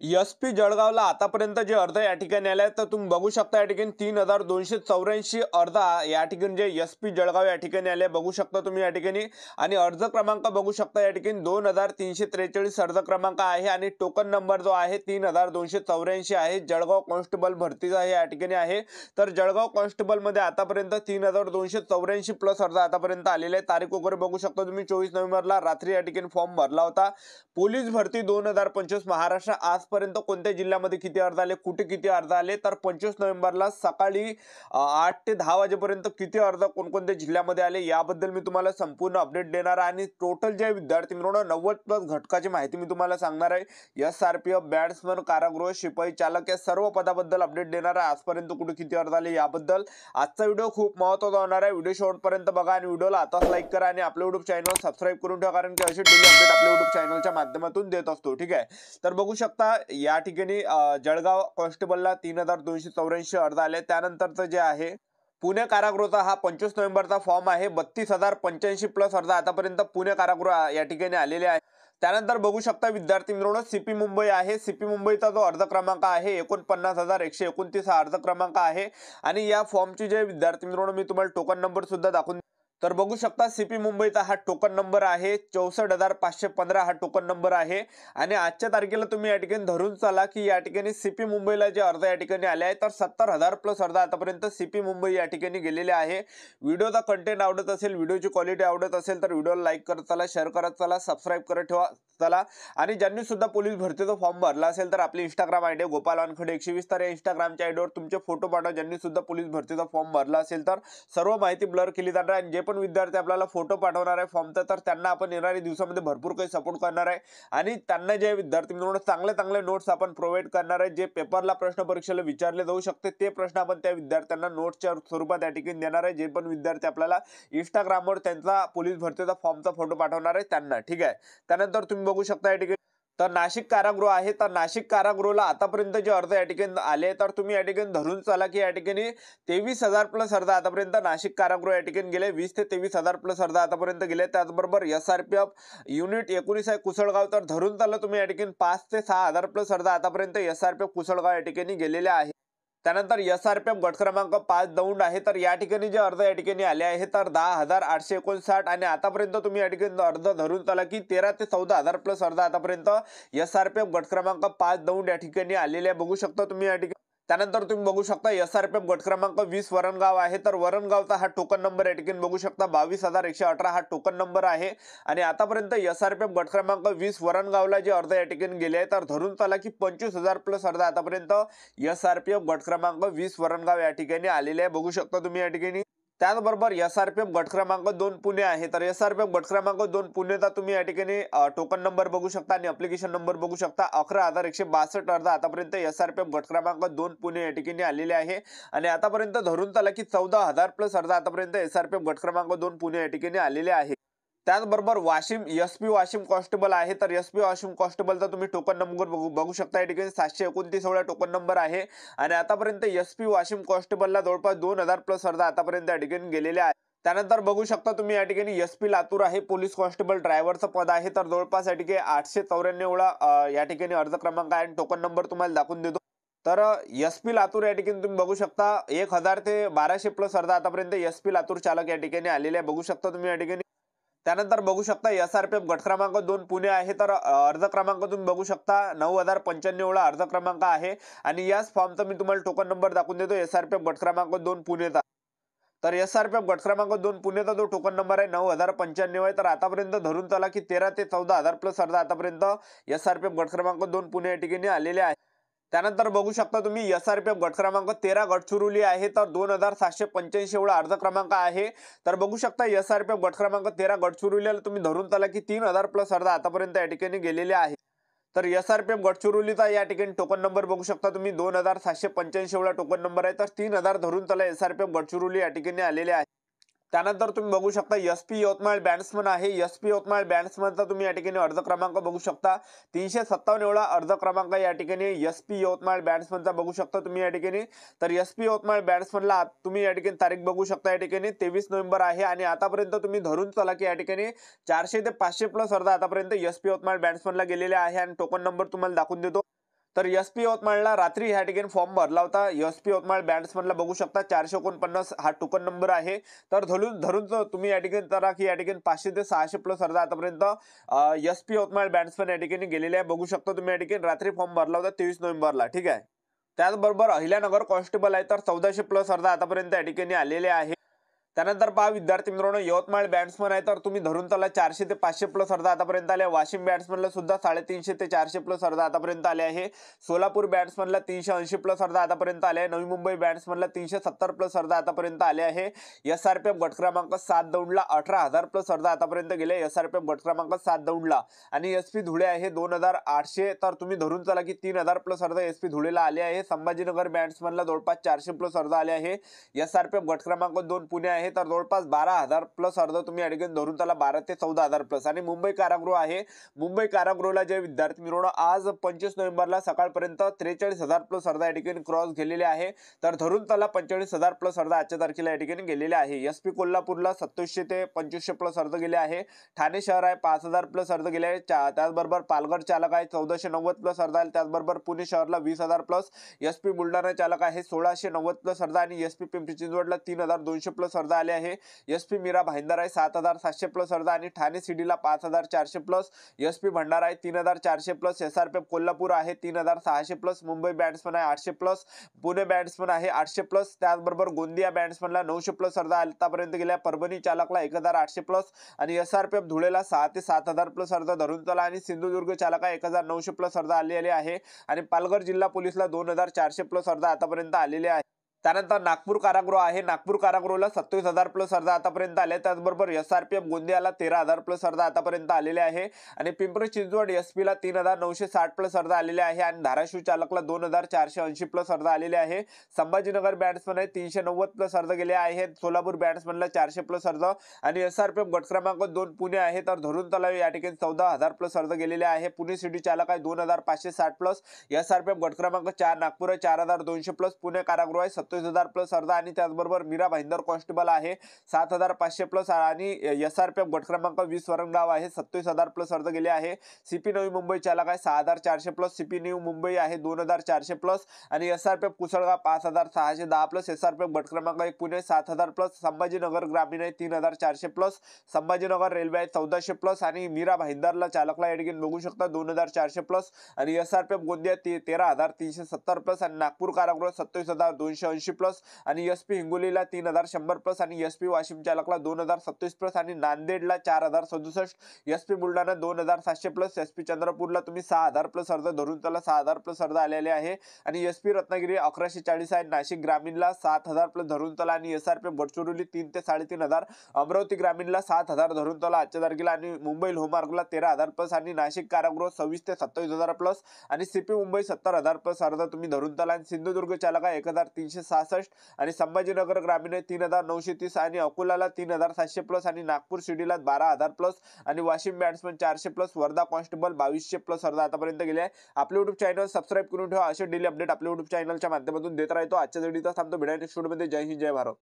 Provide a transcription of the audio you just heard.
SP. जळगावला आतापर्यंत जे अर्ज या ठिकाणी आले तर तुम्ही बघू शकता या ठिकाणी 3284 अर्ज या ठिकाणी जे एस.पी. जळगाव या ठिकाणी आले बघू शकता तुम्ही या ठिकाणी। आणि अर्ज क्रमांक बघू शकता या ठिकाणी 2343 अर्ज क्रमांक आहे आणि टोकन नंबर जो आहे 3284 आहे। जळगाव कॉन्स्टेबल भरतीचा या ठिकाणी आहे। तर जळगाव कॉन्स्टेबल मध्ये आतापर्यंत 3284 प्लस अर्ज आतापर्यंत आलेले आहे। तारीख वगैरे बघू शकता तुम्ही 24 नोव्हेंबरला रात्री या ठिकाणी फॉर्म भरला होता। पोलीस भरती 2025 महाराष्ट्र आजपर्यंत कोणत्या जिल्ह्यामध्ये किती अर्ज आले, कुठे किती अर्ज आले, तर 25 नोव्हेंबरला सकाळी 8 ते 10 वाजेपर्यंत किती अर्ज कोणकोणत्या जिल्ह्यामध्ये आले याबद्दल मी तुम्हाला संपूर्ण अपडेट देणार आहे। आणि टोटल जे विद्यार्थी मित्रांनो 90 प्लस घटकाची माहिती मी तुम्हाला सांगणार आहे। एसआरपीएफ, बॅट्समन, कारागृह, शिपाई, चालक या सर्व पदाबद्दल अपडेट देणार आहे। आजपर्यंत कुठे किती अर्ज आले याबद्दल आजचा व्हिडिओ खूप महत्त्वाचा होणार आहे। व्हिडिओ शेवटपर्यंत बघा आणि व्हिडिओला आताच लाईक करा आणि आपल्या YouTube चॅनल सबस्क्राइब करून ठेवा, कारण की असे डेली अपडेट आपल्या YouTube चॅनलच्या माध्यमातून देत असतो। ठीक आहे, तर बघू शकता या ठिकाणी जळगाव कॉन्स्टेबलला 3284 अर्ज आले। त्यानंतरचं जे आहे पुणे कारागृहाचा हा 25 नोव्हेंबरचा फॉर्म आहे। 32085 प्लस अर्ज आतापर्यंत पुणे कारागृह या ठिकाणी आलेले आहे। त्यानंतर बघू शकता विद्यार्थी मित्रांनो सीपी मुंबई आहे। सीपी मुंबईचा जो अर्ज क्रमांक आहे 49129 हा अर्ज क्रमांक आहे। आणि या फॉर्मचे जे विद्यार्थी मित्रांनो मी तुम्हाला टोकन नंबर सुद्धा दाखवून तर बघू शकता सीपी मुंबईचा हा टोकन नंबर आहे 64515 हा टोकन नंबर आहे। आणि आजच्या तारखेला तुम्ही या ठिकाणी धरून चला की या ठिकाणी सीपी मुंबईला जे अर्ज या ठिकाणी आले आहे तर 70,000 प्लस अर्ज आतापर्यंत सीपी मुंबई या ठिकाणी गेलेले आहे। व्हिडिओचा कंटेंट आवडत असेल, व्हिडिओची क्वालिटी आवडत असेल तर व्हिडिओला लाईक करत चला, शेअर करत चला, सबस्क्राइब करत ठेवा चला। आणि ज्यांनी सुद्धा पोलीस भरतीचा फॉर्म भरला असेल तर आपली इंस्टाग्राम आयडी गोपाल वानखडे 120 तर या इंस्टाग्रामच्या आयडीवर तुमचे फोटो पाठवा। ज्यांनी सुद्धा पोलीस भरतीचा फॉर्म भरला असेल तर सर्व माहिती ब्लर केली जाणार आहे। जे पण विद्यार्थी आपल्याला फोटो पाठवणार आहे फॉर्मचा तर त्यांना आपण येणाऱ्या दिवसामध्ये भरपूर काही सपोर्ट करणार आहे। आणि त्यांना जे विद्यार्थी मित्रांनो चांगले नोट्स आपण प्रोव्हाइड करणार आहे। जे पेपरला प्रश्न परीक्षेला विचारले जाऊ शकते ते प्रश्न आपण त्या विद्यार्थ्यांना नोट्सच्या स्वरूपात या ठिकाणी देणार आहे। जे पण विद्यार्थी आपल्याला इंस्टाग्रामवर त्यांचा पोलीस भरतीचा फॉर्मचा फोटो पाठवणार आहे त्यांना। ठीक आहे, त्यानंतर तुम्ही बघू शकता या ठिकाणी तर नाशिक कारागृह आहे। तर नाशिक कारागृहाला आतापर्यंत जे अर्ज या ठिकाणी आले तर तुम्ही या ठिकाणी धरून चला की या ठिकाणी 23,000 प्लस अर्ज आतापर्यंत नाशिक कारागृह या ठिकाणी गेले। 20 ते 23,000 प्लस अर्ज आतापर्यंत गेले। त्याचबरोबर एसआरपीएफ युनिट 19 आहे कुसळगाव तर धरून चला तुम्ही या ठिकाणी 5 ते 6,000 प्लस अर्ज आतापर्यंत एसआरपीएफ कुसळगाव या ठिकाणी गेलेले आहे। त्यानंतर एसआरपीएफ गट क्रमांक 5 दौंड आहे। तर या ठिकाणी जे अर्ज या ठिकाणी आले आहे तर 10,859 आणि आतापर्यंत तुम्ही या ठिकाणी अर्ज धरून चला की 13 ते 14,000 प्लस अर्ज आतापर्यंत एसआरपीएफ गट क्रमांक 5 दौंड या ठिकाणी आलेले आहे। बघू शकता तुम्ही या ठिकाणी। त्यानंतर तुम्ही बघू शकता एसआरपीएफ गट क्रमांक 20 वरणगाव आहे। तर वरणगावचा हा टोकन नंबर या ठिकाणी बघू शकता 22,118 हा टोकन नंबर आहे। आणि आतापर्यंत एसआरपीएफ गट क्रमांक 20 वरणगावला जे अर्ज या ठिकाणी गेले आहे तर धरून चला की 25,000 प्लस अर्ज आतापर्यंत एसआरपीएफ गट क्रमांक 20 वरणगाव या ठिकाणी आलेले आहे। बघू शकता तुम्ही या ठिकाणी। त्याचबरोबर एसआरपीएफ गट क्रमांक 2 पुणे आहे। तर एसआरपीएफ गट क्रमांक 2 पुणेचा तुम्ही या ठिकाणी टोकन नंबर बघू शकता आणि ऍप्लिकेशन नंबर बघू शकता। 11,162 अर्ज आतापर्यंत एसआरपीएफ गट क्रमांक 2 पुणे या ठिकाणी आलेले आहे। आणि आतापर्यंत धरून चला की 14,000 प्लस अर्ज आतापर्यंत एसआरपीएफ गट क्रमांक 2 पुणे या ठिकाणी आलेले आहे। त्याचबरोबर वाशिम एसपी वाशिम कॉन्स्टेबल आहे। तर एसपी वाशिम कॉन्स्टेबलचा तुम्ही टोकन नंबर बघू शकता या ठिकाणी 729 वेळा टोकन नंबर आहे। आणि आतापर्यंत एसपी वाशिम कॉन्स्टेबलला जवळपास 2,000 प्लस अर्ज आतापर्यंत या ठिकाणी गेलेले आहे। त्यानंतर बघू शकता तुम्ही या ठिकाणी एसपी लातूर आहे पोलीस कॉन्स्टेबल ड्रायव्हरचं पद आहे। तर जवळपास या ठिकाणी 894 वेळा या ठिकाणी अर्ज क्रमांक आहे आणि टोकन नंबर तुम्हाला दाखवून देतो। तर एसपी लातूर या ठिकाणी तुम्ही बघू शकता 1000 ते 1200 प्लस अर्ज आतापर्यंत एसपी लातूर चालक या ठिकाणी आलेले आहे। बघू शकता तुम्ही या ठिकाणी। त्यानंतर बघू शकता एसआरपीएफ गट क्रमांक 2 पुणे आहे। तर अर्ज क्रमांक तुम्ही बघू शकता 9,095 वेळा अर्ज क्रमांक आहे। आणि याच फॉर्मचा मी तुम्हाला टोकन नंबर दाखवून देतो एसआरपीएफ गट क्रमांक 2 पुणेचा। तर एसआरपीएफ गट क्रमांक 2 पुणेचा जो टोकन नंबर आहे 9,095 आहे। तर आतापर्यंत धरून चला की 13 ते 14,000 प्लस अर्ज आतापर्यंत एसआरपीएफ गट क्रमांक 2 पुणे या ठिकाणी आलेले आहे। त्यानंतर बघू शकता तुम्ही एसआरपीएफ गट क्रमांक 13 गडचिरोली आहे। तर 2,785 एवढा अर्ज क्रमांक आहे। तर बघू शकता एसआरपीएफ गट क्रमांक 13 गडचिरोलीला तुम्ही धरून चला की 3,000 प्लस अर्ज आतापर्यंत या ठिकाणी गेलेले आहे। तर एसआरपीएफ गडचिरोलीचा या ठिकाणी टोकन नंबर बघू शकता तुम्ही 2,785 एवढा टोकन नंबर आहे। तर 3,000 धरून चला एसआरपीएफ गडचिरोली या ठिकाणी आलेले आहे। त्यानंतर तुम्ही बघू शकता एसपी यवतमाळ बॅट्समन आहे। एसपी यवतमाळ बॅट्समनचा तुम्ही या ठिकाणी अर्ज क्रमांक बघू शकता 357 एवढा अर्ज क्रमांक या ठिकाणी एसपी यवतमाळ बॅट्समनचा बघू शकता तुम्ही या ठिकाणी। तर एसपी यवतमाळ बॅट्समनला तुम्ही या ठिकाणी तारीख बघू शकता या ठिकाणी 23 नोव्हेंबर आहे। आणि आतापर्यंत तुम्ही धरून चला की या ठिकाणी 400 ते 500 प्लस अर्ज आतापर्यंत एसपी यवतमाळ बॅट्समनला गेलेले आहे। आणि टोकन नंबर तुम्हाला दाखवून देतो। तर एसपी यवतमाळला रात्री ह्या ठिकाणी फॉर्म भरला होता. एसपी यवतमाळ बॅट्समनला बघू शकता 449 हा टोकन नंबर आहे. तर धरून धरून तुम्ही या ठिकाणी करा की या ठिकाणी 500 ते 600 प्लस अर्धा आतापर्यंत एसपी यवतमाळ बॅट्समन या ठिकाणी गेलेले आहे. बघू शकता तुम्ही या ठिकाणी रात्री फॉर्म भरला होता 23 नोव्हेंबरला. ठीक आहे. त्याचबरोबर अहिल्यानगर कॉन्स्टेबल आहे तर 1400 प्लस अर्धा आतापर्यंत या ठिकाणी आलेले आहे. त्यानंतर पहा विद्यार्थी मित्रांनो, यवतमाळ बॅट्समन आहे तर तुम्ही धरून चला 400 ते 500 प्लस अर्धा आतापर्यंत आले. वाशिम बॅट्समनला सुद्धा 350 ते 400 प्लस अर्धा आतापर्यंत आले आहे. सोलापूर बॅट्समनला 380 प्लस अर्धा आतापर्यंत आले आहे. नवी मुंबई बॅट्समनला 370 प्लस अर्धा आतापर्यंत आले आहे. SRPF गट क्रमांक 7 दौंडला 18,000 प्लस अर्धा आतापर्यंत गेले. SRPF गट क्रमांक 7 दौंडला आणि SP धुळे आहे 2800 तर तुम्ही धरून चला की 3000 प्लस अर्धा SP धुळेला आले आहे. संभाजीनगर बॅट्समनला जवळपास 400 प्लस अर्धा आले आहे. SRPF गट क्रमांक 2 पुणे आहे तर जवळपास 12,000 प्लस अर्ध तुम्ही या ठिकाणी धरून त्याला 12 ते 14,000 प्लस. आणि मुंबई कारागृह आहे. मुंबई कारागृहला जे विद्यार्थी मिळवणं आज 25 नोव्हेंबरला सकाळपर्यंत 43,000 प्लस अर्धा या ठिकाणी क्रॉस गेलेले आहे. तर धरून त्याला 45,000 प्लस अर्धा आजच्या तारखेला या ठिकाणी गेलेले आहे. SP कोल्हापूरला 2700 ते 2500 प्लस अर्ध गेले आहे. ठाणे शहर आहे 5,000 प्लस अर्ध गेले आहे. त्याचबरोबर पालघर चालक आहे 1490 प्लस अर्धा आहे. त्याचबरोबर पुणे शहरला 20,000 प्लस. SP बुलढाणा चालक आहे 1690 प्लस अर्धा आणि SP पिंपरी चिंचवडला 3,200 प्लस अर्धा आले आहे. SP मीरा भाईंदर आहे 7,700 प्लस अर्धा आणि ठाणे सिटीला 5,400 प्लस. SP भंडारा आहे 3,400 प्लस. SRPF कोल्हापूर आहे 3,600 प्लस. मुंबई बॅट्समन आहे 800 प्लस. पुणे बॅट्समन आहे 800 प्लस. त्याचबरोबर गोंदिया बॅट्समनला 900 प्लस अर्धा आतापर्यंत गेल्या. परभणी चालकला 1,800 प्लस आणि SRPF धुळेला 6 ते 7,000 प्लस अर्धा धरून चला आणि सिंधुदुर्ग चालका 1,900 प्लस अर्धा आलेले आहे आणि पालघर जिल्हा पोलीसला 2,400 प्लस अर्धा आतापर्यंत आलेले आहे. त्यानंतर नागपूर कारागृह आहे. नागपूर कारागृहला 27,000 प्लस अर्धा आतापर्यंत आले. त्याचबरोबर SRPF गोंदियाला 13,000 प्लस अर्धा आतापर्यंत आलेले आहे आणि पिंपरी चिंचवड SP ला 3,960 प्लस अर्धा आलेले आहे आणि धाराशिव चालकला 2,480 प्लस अर्धा आलेले आहे. संभाजीनगर बॅट्समन आहे 390 प्लस अर्ध गेले आहेत. सोलापूर बॅट्समनला 400 प्लस अर्ध आणि SRPF गट क्रमांक 2 पुणे आहे तर धरून तलाव या ठिकाणी 14,000 प्लस अर्ध गेलेले आहे. पुणे सिटी चालक आहे 2,560 प्लस. SRPF गट क्रमांक 4 नागपूर आहे 4,200 प्लस. पुणे कारागृह आहे 27,000 प्लस अर्धा आणि त्याचबरोबर मीरा भाईंदर कॉन्स्टेबल आहे 7,500 प्लस आणि SRPF गट क्रमांक 20 वरणगाव आहे 27,000 प्लस अर्ध गेले आहे. CP नवी मुंबई चालक आहे 6,400 प्लस. CP न्यू मुंबई आहे 2,400 प्लस आणि SRPF कुसळगाव 5,610 प्लस. SRPF गट क्रमांक 1 पुणे 7,000 प्लस. संभाजीनगर ग्रामीण आहे 3,400 प्लस. संभाजीनगर रेल्वे आहे 1,400 प्लस आणि मीरा भाईंदरला चालकला या ठिकाणी बघू शकता 2,400 प्लस आणि SRPF गोंदिया 13,370 प्लस आणि नागपूर कारागृह 27,280 प्लस आणि SP हिंगोलीला 3,100 प्लस आणि SP वाशिम चालकला 2,027 प्लस आणि नांदेडला 4,067. SP Buldhana 2,700 plus. SP चंद्रपूरला तुम्ही 6,000 प्लस अर्ध धरून त्याला 6,000 प्लस अर्ध आलेले आहे आणि SP रत्नागिरी 1,140 आहे. नाशिक ग्रामीणला 7,000 प्लस धरून त्याला आणि SRPF गडचिरोली 3 ते 3,500. अमरावती ग्रामीणला 7,000 धरून त्याला आजच्या तारखेला आणि मुंबई लोहमार्गला 13,000 प्लस आणि नाशिक कारागृह 26 ते 27,000 प्लस आणि CP मुंबई 70,000 प्लस अर्ध तुम्ही धरून त्याला आणि सिंधुदुर्ग चालका 1,366 आणि संभाजीनगर ग्रामीण 3,930 आणि अकोलाला 3,700 प्लस आणि नागपूर सिटीला 12,000 प्लस आणि Washim batsman 400 plus. Wardha constable 2,200 plus अर्धा आतापर्यंत गेले आहे. आपले YouTube चॅनल सबस्क्राईब करून ठेवा. असे डेली अपडेट आपल्या YouTube चॅनलच्या माध्यमातून देत राहतो. आजच्या व्हिडिओचा थांबतो. भेटूया नेक्स्ट व्हिडिओमध्ये. जय हिंद जय भारत.